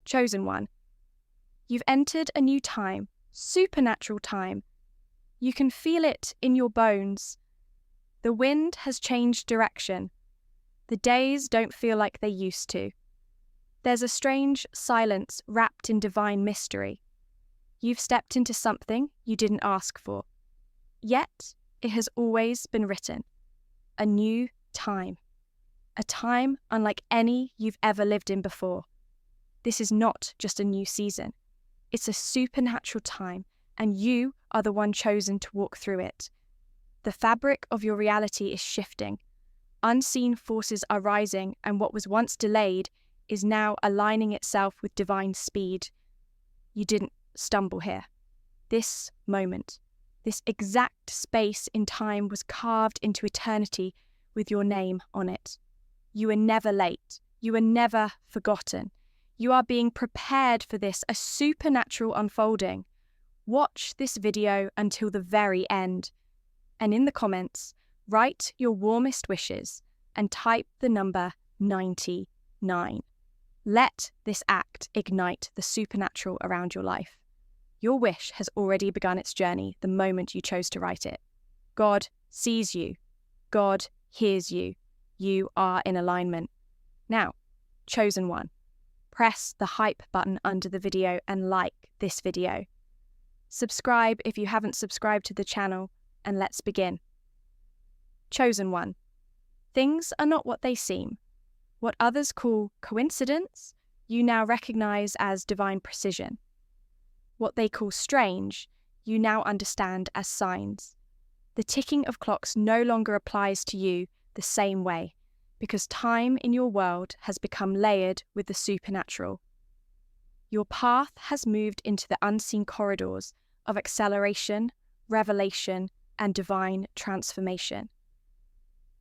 Chosen one. You've entered a new time, supernatural time. You can feel it in your bones. The wind has changed direction. The days don't feel like they used to. There's a strange silence wrapped in divine mystery. You've stepped into something you didn't ask for. Yet, it has always been written. A new time. A time unlike any you've ever lived in before. This is not just a new season. It's a supernatural time, and you are the one chosen to walk through it. The fabric of your reality is shifting. Unseen forces are rising, and what was once delayed is now aligning itself with divine speed. You didn't stumble here. This moment, this exact space in time was carved into eternity with your name on it. You were never late. You were never forgotten. You are being prepared for this, a supernatural unfolding. Watch this video until the very end. And in the comments, write your warmest wishes and type the number 99. Let this act ignite the supernatural around your life. Your wish has already begun its journey the moment you chose to write it. God sees you. God hears you. You are in alignment. Now, chosen one, press the hype button under the video and like this video. Subscribe if you haven't subscribed to the channel, and let's begin. Chosen one. Things are not what they seem. What others call coincidence, you now recognize as divine precision. What they call strange, you now understand as signs. The ticking of clocks no longer applies to you the same way, because time in your world has become layered with the supernatural. Your path has moved into the unseen corridors of acceleration, revelation, and divine transformation.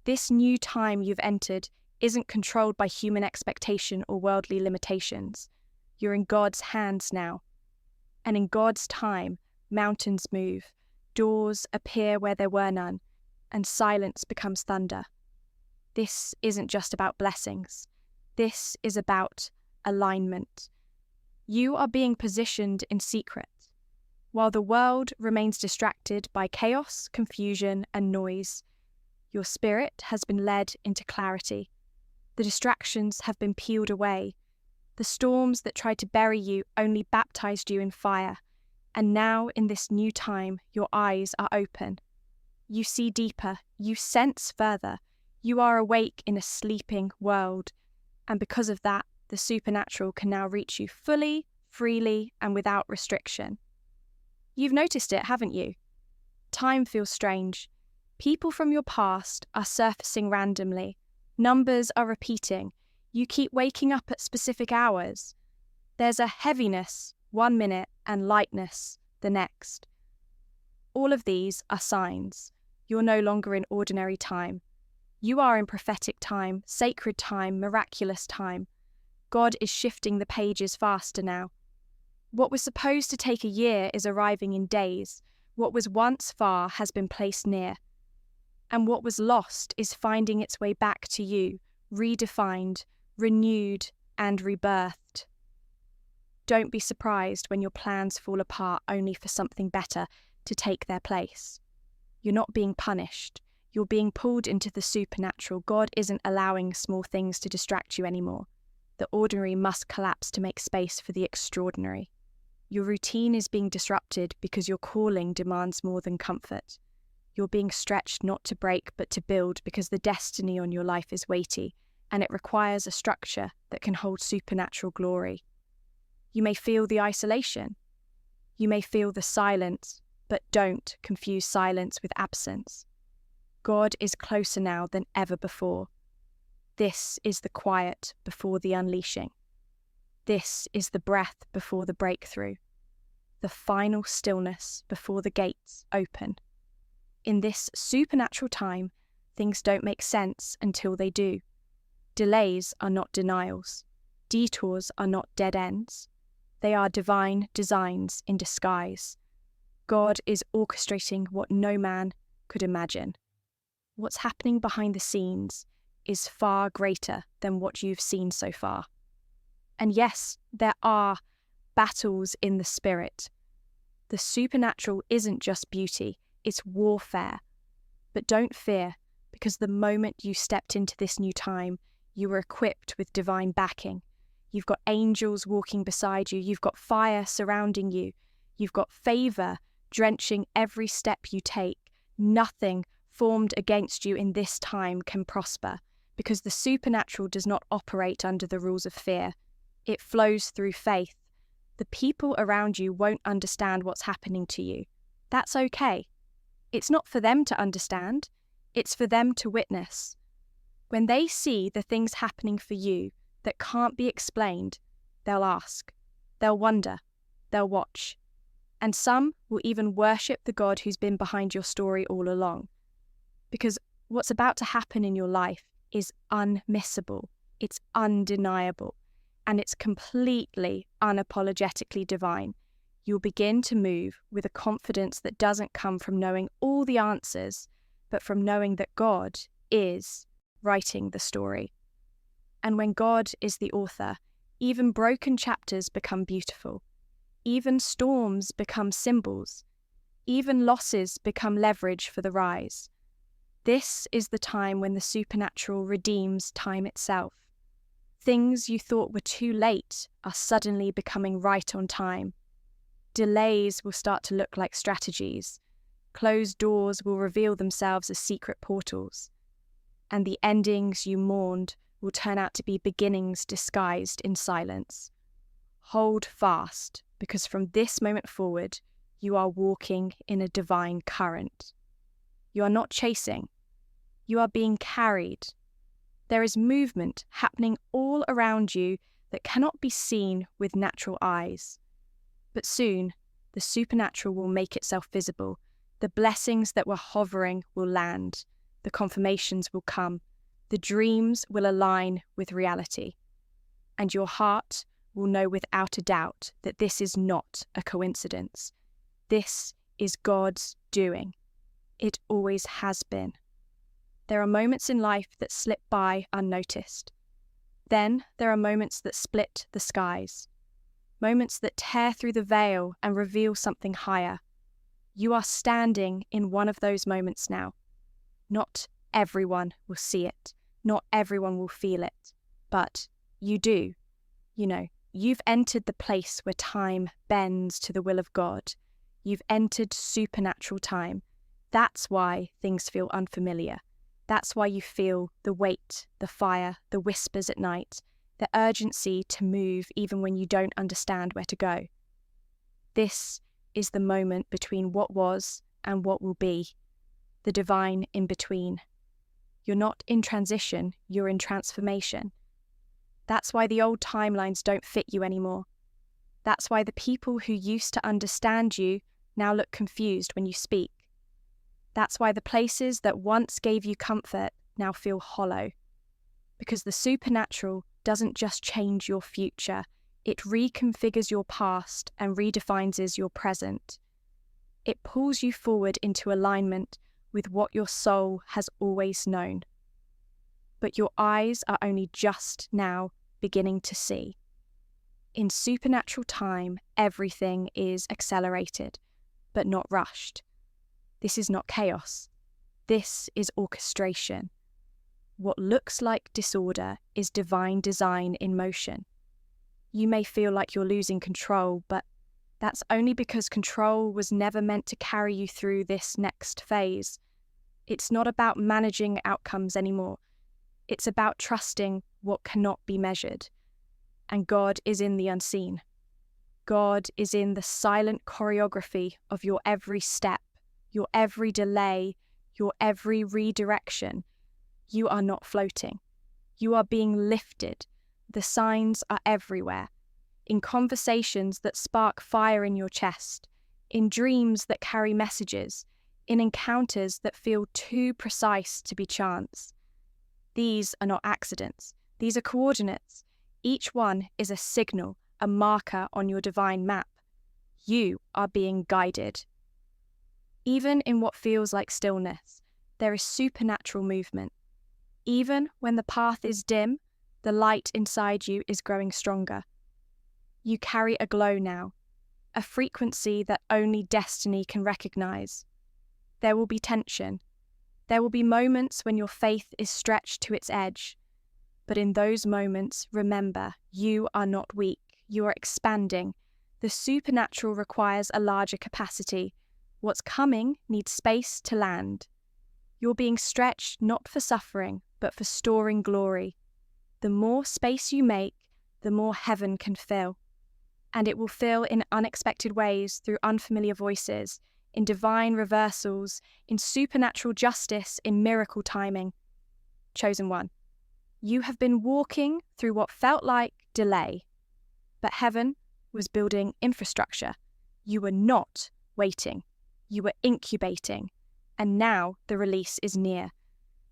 This new time you've entered isn't controlled by human expectation or worldly limitations. You're in God's hands now. And in God's time, mountains move, doors appear where there were none, and silence becomes thunder. This isn't just about blessings. This is about alignment. You are being positioned in secret. While the world remains distracted by chaos, confusion, and noise, your spirit has been led into clarity. The distractions have been peeled away. The storms that tried to bury you only baptized you in fire. And now, in this new time, your eyes are open. You see deeper. You sense further. You are awake in a sleeping world. And because of that, the supernatural can now reach you fully, freely, and without restriction. You've noticed it, haven't you? Time feels strange. People from your past are surfacing randomly. Numbers are repeating. You keep waking up at specific hours. There's a heaviness 1 minute and lightness the next. All of these are signs. You're no longer in ordinary time. You are in prophetic time, sacred time, miraculous time. God is shifting the pages faster now. What was supposed to take a year is arriving in days. What was once far has been placed near. And what was lost is finding its way back to you, redefined, renewed, and rebirthed. Don't be surprised when your plans fall apart only for something better to take their place. You're not being punished. You're being pulled into the supernatural. God isn't allowing small things to distract you anymore. The ordinary must collapse to make space for the extraordinary. Your routine is being disrupted because your calling demands more than comfort. You're being stretched not to break but to build because the destiny on your life is weighty, and it requires a structure that can hold supernatural glory. You may feel the isolation. You may feel the silence, but don't confuse silence with absence. God is closer now than ever before. This is the quiet before the unleashing. This is the breath before the breakthrough. The final stillness before the gates open. In this supernatural time, things don't make sense until they do. Delays are not denials. Detours are not dead ends. They are divine designs in disguise. God is orchestrating what no man could imagine. What's happening behind the scenes is far greater than what you've seen so far. And yes, there are battles in the spirit. The supernatural isn't just beauty, it's warfare. But don't fear, because the moment you stepped into this new time, you were equipped with divine backing. You've got angels walking beside you, you've got fire surrounding you, you've got favor drenching every step you take. Nothing formed against you in this time can prosper, because the supernatural does not operate under the rules of fear. It flows through faith. The people around you won't understand what's happening to you. That's okay. It's not for them to understand, it's for them to witness. When they see the things happening for you that can't be explained, they'll ask, they'll wonder, they'll watch. And some will even worship the God who's been behind your story all along. Because what's about to happen in your life is unmissable, it's undeniable, and it's completely unapologetically divine. You'll begin to move with a confidence that doesn't come from knowing all the answers, but from knowing that God is writing the story. And when God is the author, even broken chapters become beautiful. Even storms become symbols. Even losses become leverage for the rise. This is the time when the supernatural redeems time itself. Things you thought were too late are suddenly becoming right on time. Delays will start to look like strategies. Closed doors will reveal themselves as secret portals. And the endings you mourned will turn out to be beginnings disguised in silence. Hold fast, because from this moment forward, you are walking in a divine current. You are not chasing. You are being carried. There is movement happening all around you that cannot be seen with natural eyes. But soon, the supernatural will make itself visible. The blessings that were hovering will land. The confirmations will come. The dreams will align with reality. And your heart will know without a doubt that this is not a coincidence. This is God's doing. It always has been. There are moments in life that slip by unnoticed. Then there are moments that split the skies. Moments that tear through the veil and reveal something higher. You are standing in one of those moments now. Not everyone will see it. Not everyone will feel it. But you do. You've entered the place where time bends to the will of God. You've entered supernatural time. That's why things feel unfamiliar. That's why you feel the weight, the fire, the whispers at night, the urgency to move even when you don't understand where to go. This is the moment between what was and what will be, the divine in between. You're not in transition, you're in transformation. That's why the old timelines don't fit you anymore. That's why the people who used to understand you now look confused when you speak. That's why the places that once gave you comfort now feel hollow. Because the supernatural doesn't just change your future, it reconfigures your past and redefines your present. It pulls you forward into alignment with what your soul has always known. But your eyes are only just now beginning to see. In supernatural time, everything is accelerated, but not rushed. This is not chaos. This is orchestration. What looks like disorder is divine design in motion. You may feel like you're losing control, but that's only because control was never meant to carry you through this next phase. It's not about managing outcomes anymore. It's about trusting what cannot be measured. And God is in the unseen. God is in the silent choreography of your every step, your every delay, your every redirection. You are not floating. You are being lifted. The signs are everywhere. In conversations that spark fire in your chest, in dreams that carry messages, in encounters that feel too precise to be chance. These are not accidents. These are coordinates. Each one is a signal, a marker on your divine map. You are being guided. Even in what feels like stillness, there is supernatural movement. Even when the path is dim, the light inside you is growing stronger. You carry a glow now, a frequency that only destiny can recognize. There will be tension. There will be moments when your faith is stretched to its edge. But in those moments, remember, you are not weak. You are expanding. The supernatural requires a larger capacity. What's coming needs space to land. You're being stretched not for suffering, but for storing glory. The more space you make, the more heaven can fill. And it will fill in unexpected ways through unfamiliar voices, in divine reversals, in supernatural justice, in miracle timing. Chosen one, you have been walking through what felt like delay, but heaven was building infrastructure. You were not waiting. You were incubating. And now the release is near.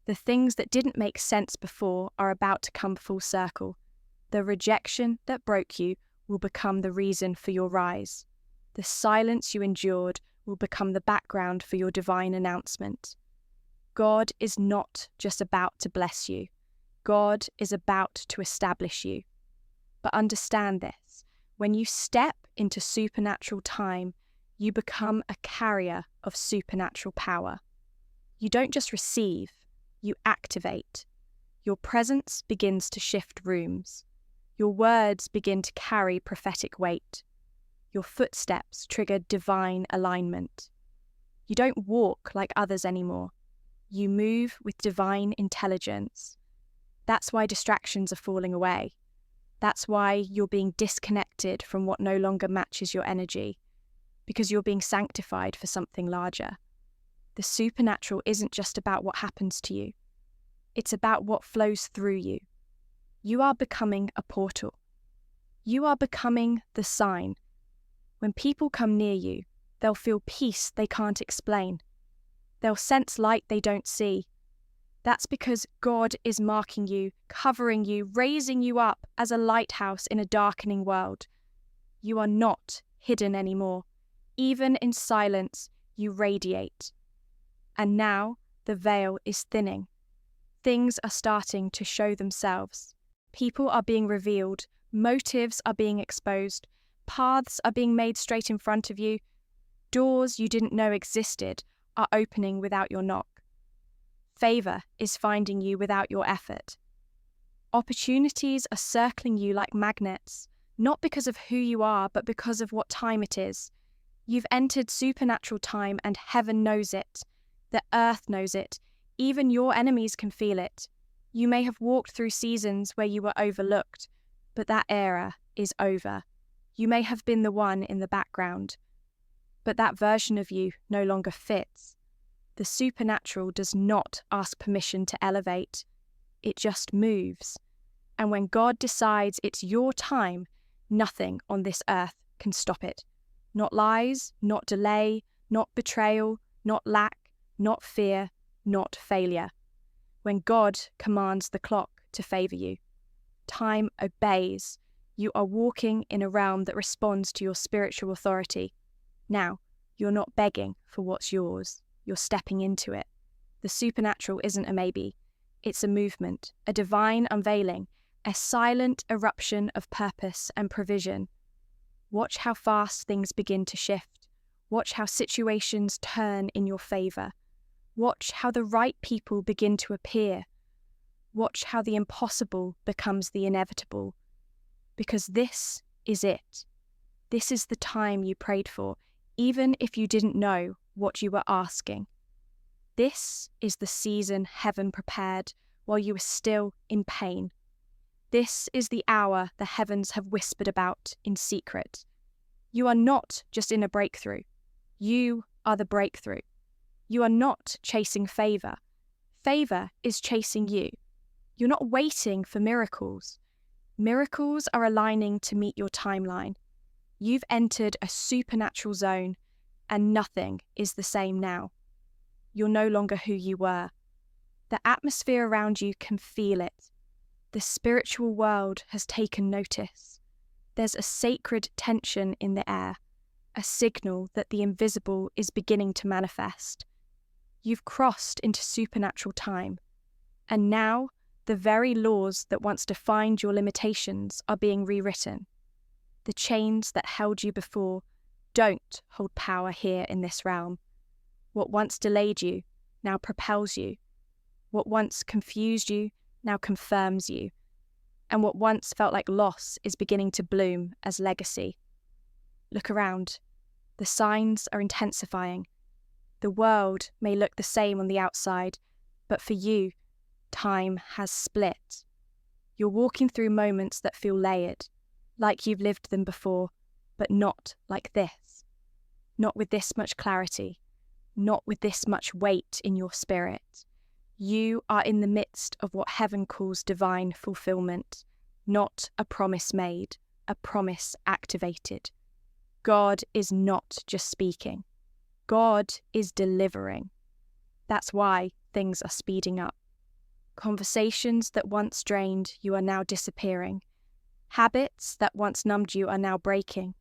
The things that didn't make sense before are about to come full circle. The rejection that broke you will become the reason for your rise. The silence you endured will become the background for your divine announcement. God is not just about to bless you. God is about to establish you. But understand this, when you step into supernatural time, you become a carrier of supernatural power. You don't just receive, you activate. Your presence begins to shift rooms. Your words begin to carry prophetic weight. Your footsteps trigger divine alignment. You don't walk like others anymore. You move with divine intelligence. That's why distractions are falling away. That's why you're being disconnected from what no longer matches your energy, because you're being sanctified for something larger. The supernatural isn't just about what happens to you. It's about what flows through you. You are becoming a portal. You are becoming the sign. When people come near you, they'll feel peace they can't explain. They'll sense light they don't see. That's because God is marking you, covering you, raising you up as a lighthouse in a darkening world. You are not hidden anymore. Even in silence, you radiate. And now the veil is thinning. Things are starting to show themselves. People are being revealed. Motives are being exposed. Paths are being made straight in front of you. Doors you didn't know existed are opening without your knock. Favor is finding you without your effort. Opportunities are circling you like magnets, not because of who you are, but because of what time it is. You've entered supernatural time and heaven knows it. The earth knows it. Even your enemies can feel it. You may have walked through seasons where you were overlooked, but that era is over. You may have been the one in the background, but that version of you no longer fits. The supernatural does not ask permission to elevate. It just moves. And when God decides it's your time, nothing on this earth can stop it. Not lies, not delay, not betrayal, not lack, not fear, not failure. When God commands the clock to favor you, time obeys. You are walking in a realm that responds to your spiritual authority. Now, you're not begging for what's yours. You're stepping into it. The supernatural isn't a maybe. It's a movement, a divine unveiling, a silent eruption of purpose and provision. Watch how fast things begin to shift. Watch how situations turn in your favor. Watch how the right people begin to appear. Watch how the impossible becomes the inevitable. Because this is it. This is the time you prayed for, even if you didn't know what you were asking. This is the season heaven prepared while you were still in pain. This is the hour the heavens have whispered about in secret. You are not just in a breakthrough. You are the breakthrough. You are not chasing favor. Favor is chasing you. You're not waiting for miracles. Miracles are aligning to meet your timeline. You've entered a supernatural zone, and nothing is the same now. You're no longer who you were. The atmosphere around you can feel it. The spiritual world has taken notice. There's a sacred tension in the air, a signal that the invisible is beginning to manifest. You've crossed into supernatural time, and now the very laws that once defined your limitations are being rewritten. The chains that held you before don't hold power here in this realm. What once delayed you now propels you. What once confused you now confirms you. And what once felt like loss is beginning to bloom as legacy. Look around. The signs are intensifying. The world may look the same on the outside, but for you, time has split. You're walking through moments that feel layered, like you've lived them before, but not like this. Not with this much clarity, not with this much weight in your spirit. You are in the midst of what heaven calls divine fulfillment, not a promise made, a promise activated. God is not just speaking. God is delivering. That's why things are speeding up. Conversations that once drained you are now disappearing. Habits that once numbed you are now breaking.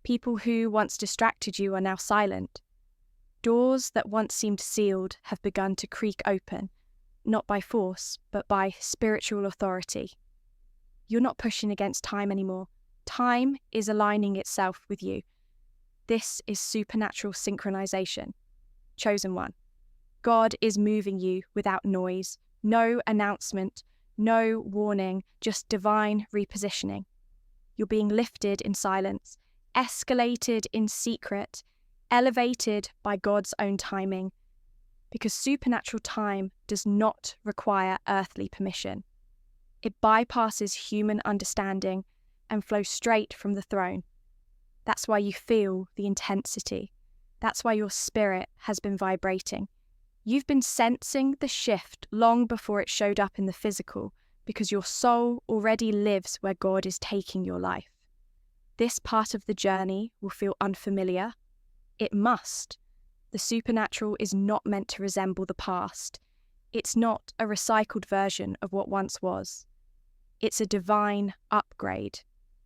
People who once distracted you are now silent. Doors that once seemed sealed have begun to creak open, not by force, but by spiritual authority. You're not pushing against time anymore. Time is aligning itself with you. This is supernatural synchronization. Chosen one. God is moving you without noise, no announcement, no warning, just divine repositioning. You're being lifted in silence, escalated in secret, elevated by God's own timing, because supernatural time does not require earthly permission. It bypasses human understanding and flows straight from the throne. That's why you feel the intensity. That's why your spirit has been vibrating. You've been sensing the shift long before it showed up in the physical, because your soul already lives where God is taking your life. This part of the journey will feel unfamiliar. It must. The supernatural is not meant to resemble the past. It's not a recycled version of what once was. It's a divine upgrade.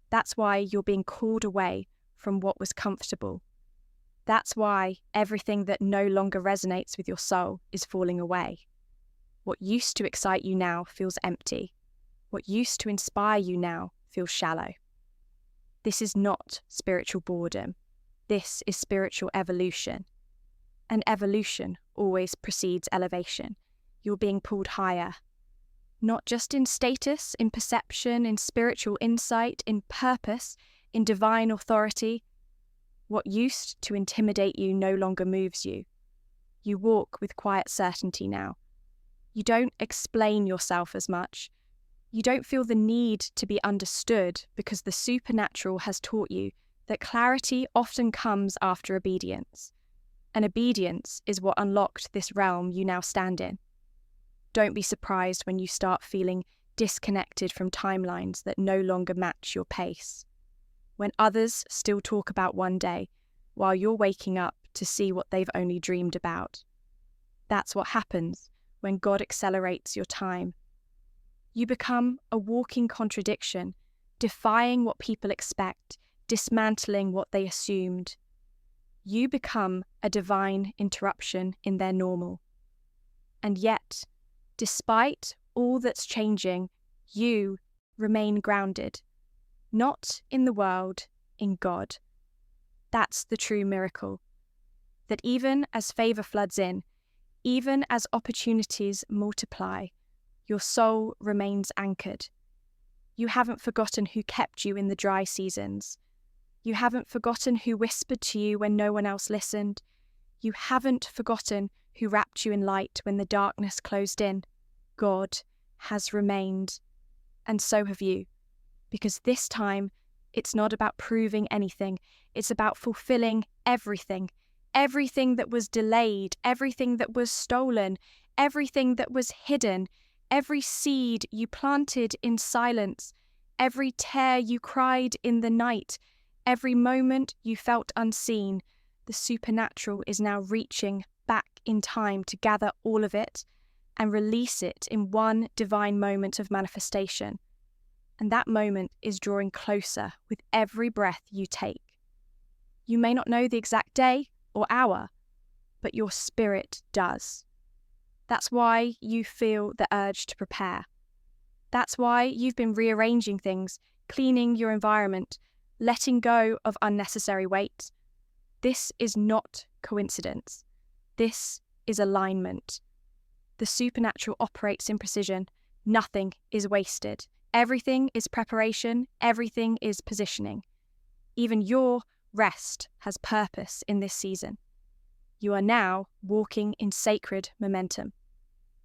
That's why you're being called away from what was comfortable. That's why everything that no longer resonates with your soul is falling away. What used to excite you now feels empty. What used to inspire you now feels shallow. This is not spiritual boredom. This is spiritual evolution. And evolution always precedes elevation. You're being pulled higher. Not just in status, in perception, in spiritual insight, in purpose, in divine authority. What used to intimidate you no longer moves you. You walk with quiet certainty now. You don't explain yourself as much. You don't feel the need to be understood because the supernatural has taught you that clarity often comes after obedience. And obedience is what unlocked this realm you now stand in. Don't be surprised when you start feeling disconnected from timelines that no longer match your pace. When others still talk about one day, while you're waking up to see what they've only dreamed about. That's what happens when God accelerates your time. You become a walking contradiction, defying what people expect, dismantling what they assumed. You become a divine interruption in their normal. And yet, despite all that's changing, you remain grounded. Not in the world, in God. That's the true miracle. That even as favor floods in, even as opportunities multiply, your soul remains anchored. You haven't forgotten who kept you in the dry seasons. You haven't forgotten who whispered to you when no one else listened. You haven't forgotten who wrapped you in light when the darkness closed in. God has remained, and so have you. Because this time, it's not about proving anything. It's about fulfilling everything. Everything that was delayed, everything that was stolen, everything that was hidden, every seed you planted in silence, every tear you cried in the night, every moment you felt unseen. The supernatural is now reaching back in time to gather all of it and release it in one divine moment of manifestation. And that moment is drawing closer with every breath you take. You may not know the exact day or hour, but your spirit does. That's why you feel the urge to prepare. That's why you've been rearranging things, cleaning your environment, letting go of unnecessary weight. This is not coincidence. This is alignment. The supernatural operates in precision. Nothing is wasted. Everything is preparation. Everything is positioning. Even your rest has purpose in this season. You are now walking in sacred momentum.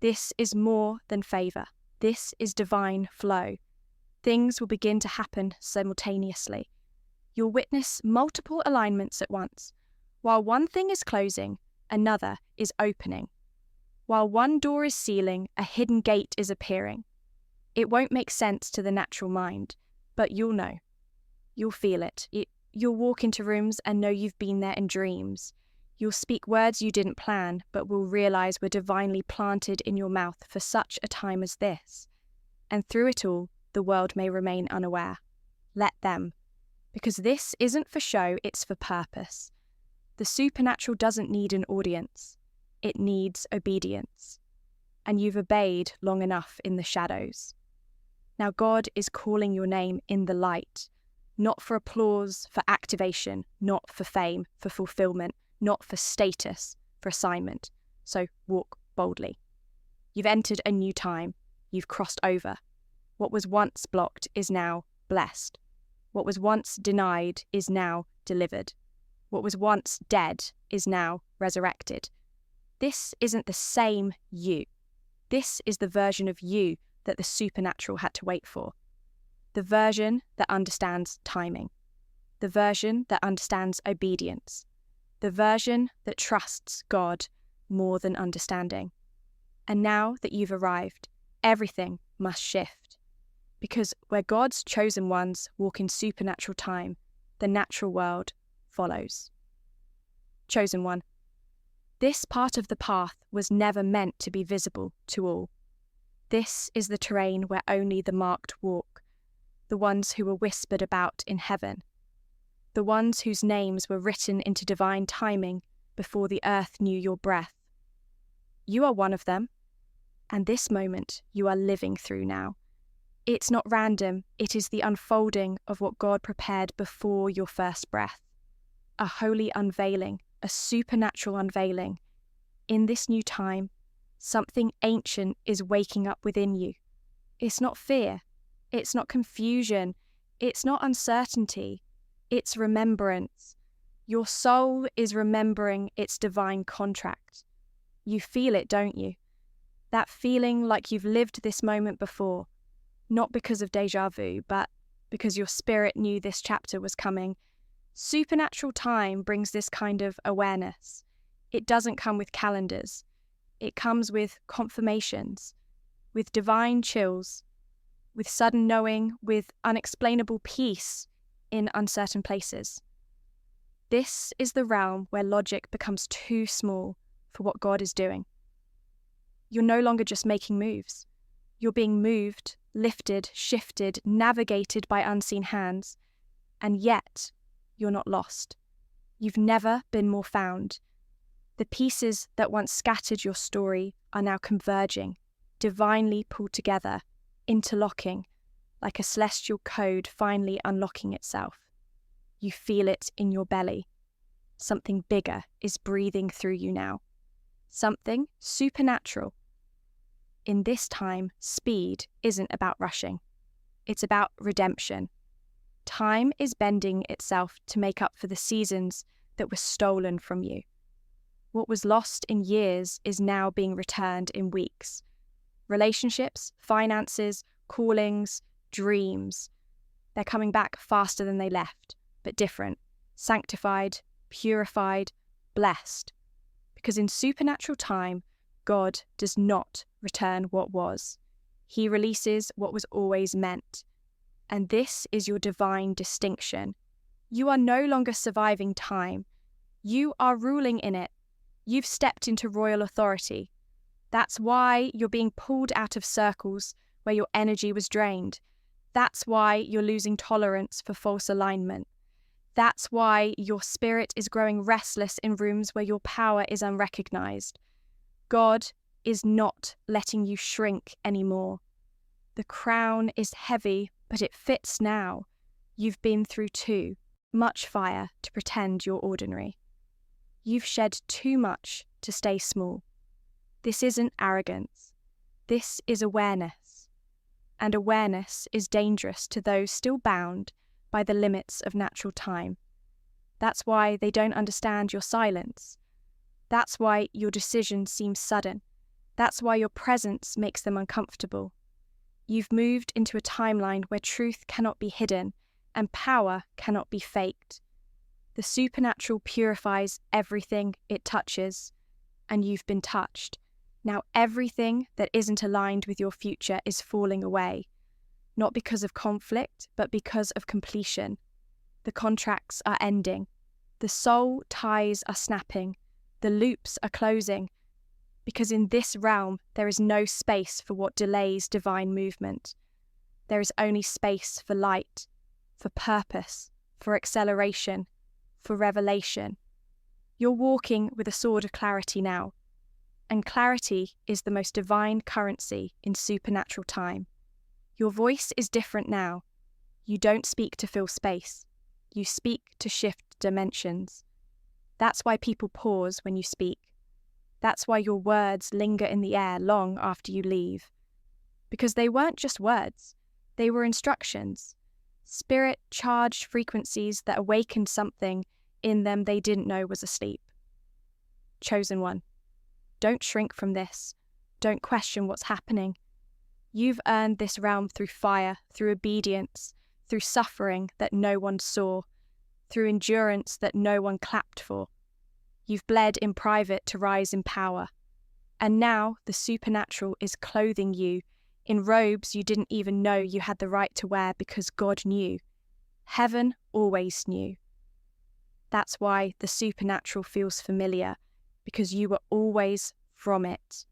This is more than favor. This is divine flow. Things will begin to happen simultaneously. You'll witness multiple alignments at once. While one thing is closing, another is opening. While one door is sealing, a hidden gate is appearing. It won't make sense to the natural mind, but you'll know. You'll feel it. You'll walk into rooms and know you've been there in dreams. You'll speak words you didn't plan, but will realize were divinely planted in your mouth for such a time as this. And through it all, the world may remain unaware. Let them. Because this isn't for show, it's for purpose. The supernatural doesn't need an audience. It needs obedience. And you've obeyed long enough in the shadows. Now God is calling your name in the light, not for applause, for activation, not for fame, for fulfillment, not for status, for assignment. So walk boldly. You've entered a new time. You've crossed over. What was once blocked is now blessed. What was once denied is now delivered. What was once dead is now resurrected. This isn't the same you. This is the version of you that the supernatural had to wait for. The version that understands timing. The version that understands obedience. The version that trusts God more than understanding. And now that you've arrived, everything must shift. Because where God's chosen ones walk in supernatural time, the natural world follows. Chosen one. This part of the path was never meant to be visible to all. This is the terrain where only the marked walk, the ones who were whispered about in heaven, the ones whose names were written into divine timing before the earth knew your breath. You are one of them, and this moment you are living through now. It's not random, it is the unfolding of what God prepared before your first breath. A holy unveiling, a supernatural unveiling. In this new time, something ancient is waking up within you. It's not fear, it's not confusion, it's not uncertainty, it's remembrance. Your soul is remembering its divine contract. You feel it, don't you? That feeling like you've lived this moment before. Not because of déjà vu, but because your spirit knew this chapter was coming. Supernatural time brings this kind of awareness. It doesn't come with calendars. It comes with confirmations, with divine chills, with sudden knowing, with unexplainable peace in uncertain places. This is the realm where logic becomes too small for what God is doing. You're no longer just making moves. You're being moved, lifted, shifted, navigated by unseen hands, and yet you're not lost. You've never been more found. The pieces that once scattered your story are now converging, divinely pulled together, interlocking, like a celestial code finally unlocking itself. You feel it in your belly. Something bigger is breathing through you now. Something supernatural. In this time, speed isn't about rushing. It's about redemption. Time is bending itself to make up for the seasons that were stolen from you. What was lost in years is now being returned in weeks. Relationships, finances, callings, dreams. They're coming back faster than they left, but different, sanctified, purified, blessed. Because in supernatural time, God does not return what was. He releases what was always meant. And this is your divine distinction. You are no longer surviving time. You are ruling in it. You've stepped into royal authority. That's why you're being pulled out of circles where your energy was drained. That's why you're losing tolerance for false alignment. That's why your spirit is growing restless in rooms where your power is unrecognized. God is not letting you shrink anymore. The crown is heavy, but it fits now. You've been through too much fire to pretend you're ordinary. You've shed too much to stay small. This isn't arrogance. This is awareness. And awareness is dangerous to those still bound by the limits of natural time. That's why they don't understand your silence. That's why your decision seems sudden. That's why your presence makes them uncomfortable. You've moved into a timeline where truth cannot be hidden and power cannot be faked. The supernatural purifies everything it touches, and you've been touched. Now everything that isn't aligned with your future is falling away, not because of conflict, but because of completion. The contracts are ending. The soul ties are snapping. The loops are closing. Because in this realm, there is no space for what delays divine movement. There is only space for light, for purpose, for acceleration, for revelation. You're walking with a sword of clarity now. And clarity is the most divine currency in supernatural time. Your voice is different now. You don't speak to fill space. You speak to shift dimensions. That's why people pause when you speak. That's why your words linger in the air long after you leave. Because they weren't just words. They were instructions. Spirit-charged frequencies that awakened something in them they didn't know was asleep. Chosen one. Don't shrink from this. Don't question what's happening. You've earned this realm through fire, through obedience, through suffering that no one saw, through endurance that no one clapped for. You've bled in private to rise in power. And now the supernatural is clothing you in robes you didn't even know you had the right to wear because God knew. Heaven always knew. That's why the supernatural feels familiar, because you were always from it.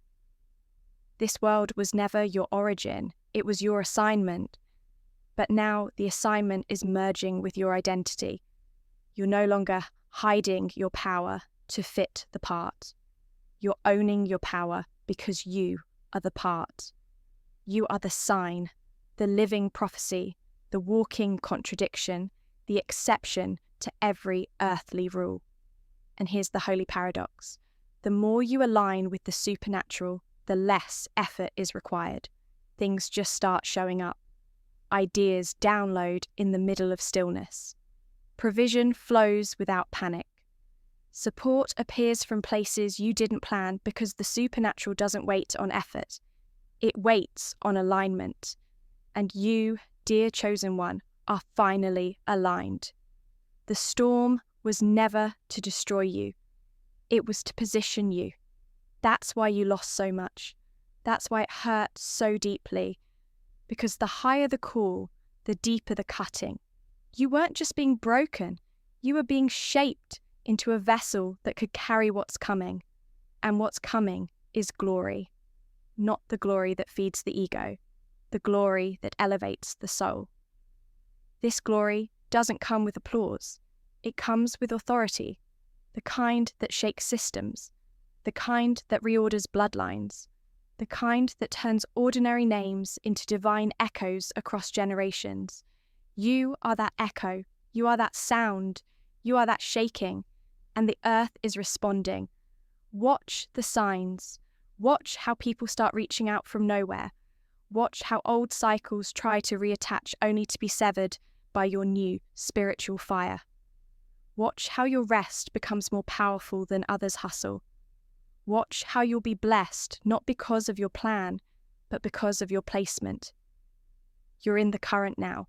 This world was never your origin, it was your assignment. But now the assignment is merging with your identity. You're no longer hiding your power to fit the part. You're owning your power because you are the part. You are the sign, the living prophecy, the walking contradiction, the exception to every earthly rule. And here's the holy paradox. The more you align with the supernatural, the less effort is required. Things just start showing up. Ideas download in the middle of stillness. Provision flows without panic. Support appears from places you didn't plan because the supernatural doesn't wait on effort. It waits on alignment. And you, dear chosen one, are finally aligned. The storm was never to destroy you. It was to position you. That's why you lost so much. That's why it hurt so deeply. Because the higher the call, the deeper the cutting. You weren't just being broken. You were being shaped into a vessel that could carry what's coming. And what's coming is glory. Not the glory that feeds the ego. The glory that elevates the soul. This glory doesn't come with applause. It comes with authority. The kind that shakes systems. The kind that reorders bloodlines. The kind that turns ordinary names into divine echoes across generations. You are that echo. You are that sound. You are that shaking. And the earth is responding. Watch the signs. Watch how people start reaching out from nowhere. Watch how old cycles try to reattach only to be severed by your new spiritual fire. Watch how your rest becomes more powerful than others' hustle. Watch how you'll be blessed, not because of your plan, but because of your placement. You're in the current now,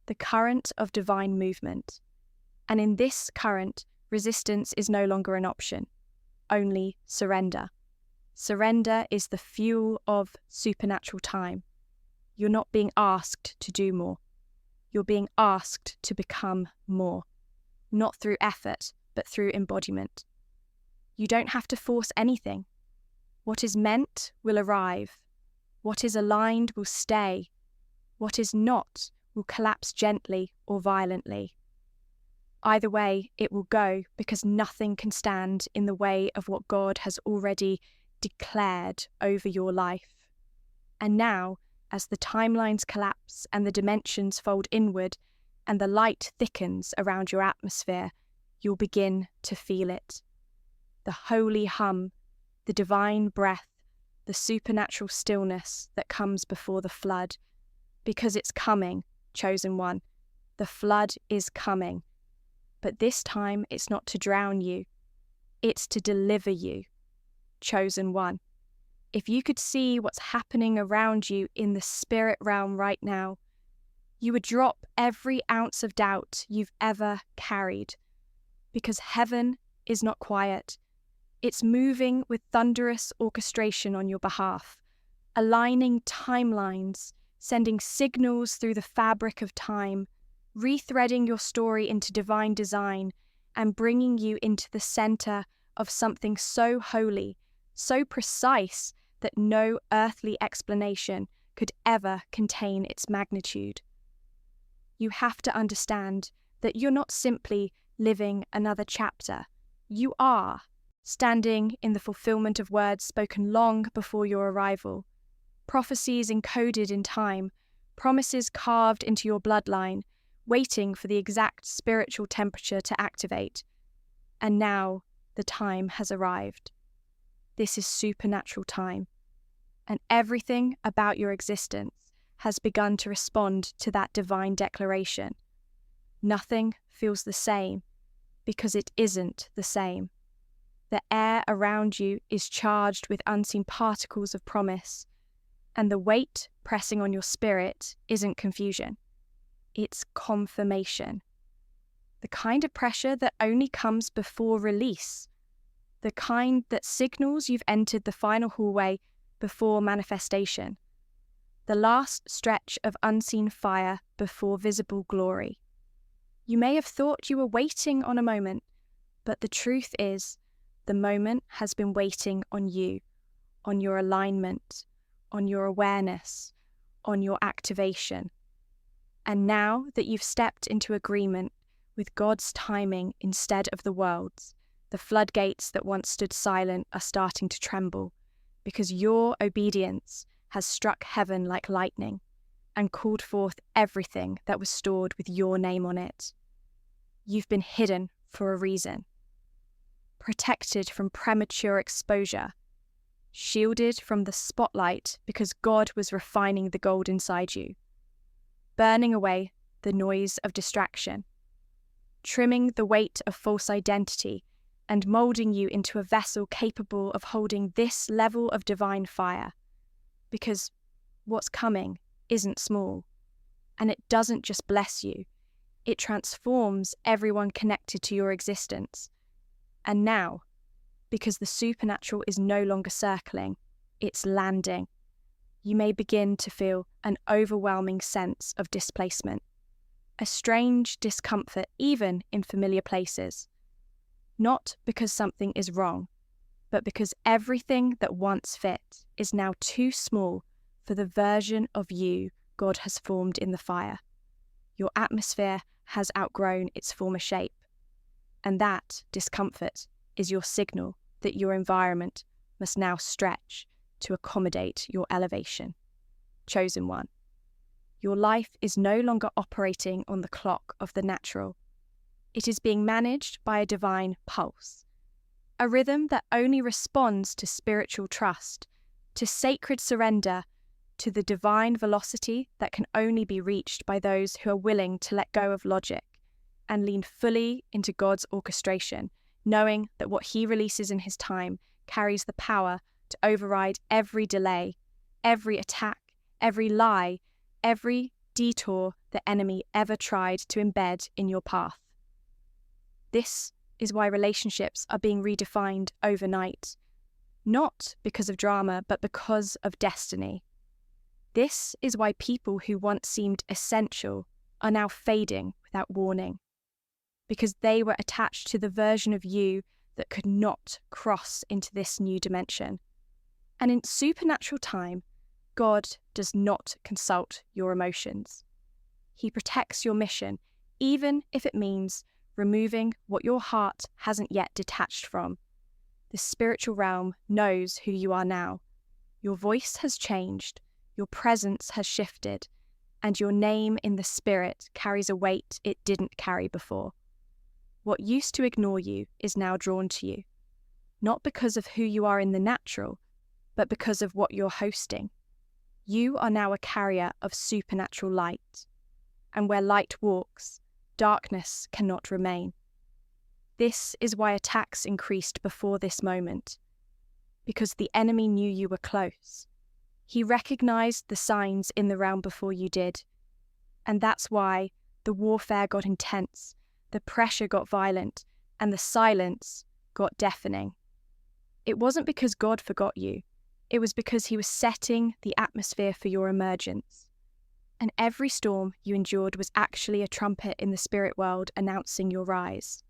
the current of divine movement. And in this current, resistance is no longer an option, only surrender. Surrender is the fuel of supernatural time. You're not being asked to do more. You're being asked to become more. Not through effort, but through embodiment. You don't have to force anything. What is meant will arrive. What is aligned will stay. What is not will collapse gently or violently. Either way, it will go because nothing can stand in the way of what God has already declared over your life. And now, as the timelines collapse and the dimensions fold inward, and the light thickens around your atmosphere, you'll begin to feel it. The holy hum, the divine breath, the supernatural stillness that comes before the flood. Because it's coming, chosen one. The flood is coming. But this time it's not to drown you. It's to deliver you, chosen one. If you could see what's happening around you in the spirit realm right now, you would drop every ounce of doubt you've ever carried. Because heaven is not quiet. It's moving with thunderous orchestration on your behalf, aligning timelines, sending signals through the fabric of time, rethreading your story into divine design, and bringing you into the center of something so holy, so precise that no earthly explanation could ever contain its magnitude. You have to understand that you're not simply living another chapter. You are standing in the fulfillment of words spoken long before your arrival, prophecies encoded in time, promises carved into your bloodline, waiting for the exact spiritual temperature to activate. And now the time has arrived. This is supernatural time, and everything about your existence has begun to respond to that divine declaration. Nothing feels the same because it isn't the same. The air around you is charged with unseen particles of promise, and the weight pressing on your spirit isn't confusion. It's confirmation. The kind of pressure that only comes before release. The kind that signals you've entered the final hallway before manifestation. The last stretch of unseen fire before visible glory. You may have thought you were waiting on a moment, but the truth is, the moment has been waiting on you, on your alignment, on your awareness, on your activation. And now that you've stepped into agreement with God's timing instead of the world's, the floodgates that once stood silent are starting to tremble, because your obedience has struck heaven like lightning and called forth everything that was stored with your name on it. You've been hidden for a reason, protected from premature exposure, shielded from the spotlight because God was refining the gold inside you, burning away the noise of distraction, trimming the weight of false identity, and molding you into a vessel capable of holding this level of divine fire. Because what's coming isn't small, and it doesn't just bless you, it transforms everyone connected to your existence. And now, because the supernatural is no longer circling, it's landing, you may begin to feel an overwhelming sense of displacement, a strange discomfort even in familiar places. Not because something is wrong, but because everything that once fit is now too small for the version of you God has formed in the fire. Your atmosphere has outgrown its former shape, and that discomfort is your signal that your environment must now stretch to accommodate your elevation. Chosen one, your life is no longer operating on the clock of the natural. It is being managed by a divine pulse, a rhythm that only responds to spiritual trust, to sacred surrender, to the divine velocity that can only be reached by those who are willing to let go of logic and lean fully into God's orchestration, knowing that what He releases in His time carries the power to override every delay, every attack, every lie, every detour the enemy ever tried to embed in your path. This is why relationships are being redefined overnight, not because of drama, but because of destiny. This is why people who once seemed essential are now fading without warning, because they were attached to the version of you that could not cross into this new dimension. And in supernatural time, God does not consult your emotions. He protects your mission, even if it means removing what your heart hasn't yet detached from. The spiritual realm knows who you are now. Your voice has changed, your presence has shifted, and your name in the Spirit carries a weight it didn't carry before. What used to ignore you is now drawn to you, not because of who you are in the natural, but because of what you're hosting. You are now a carrier of supernatural light, and where light walks, darkness cannot remain. This is why attacks increased before this moment, because the enemy knew you were close. He recognized the signs in the realm before you did, and that's why the warfare got intense, the pressure got violent, and the silence got deafening. It wasn't because God forgot you, it was because he was setting the atmosphere for your emergence. And every storm you endured was actually a trumpet in the spirit world announcing your rise.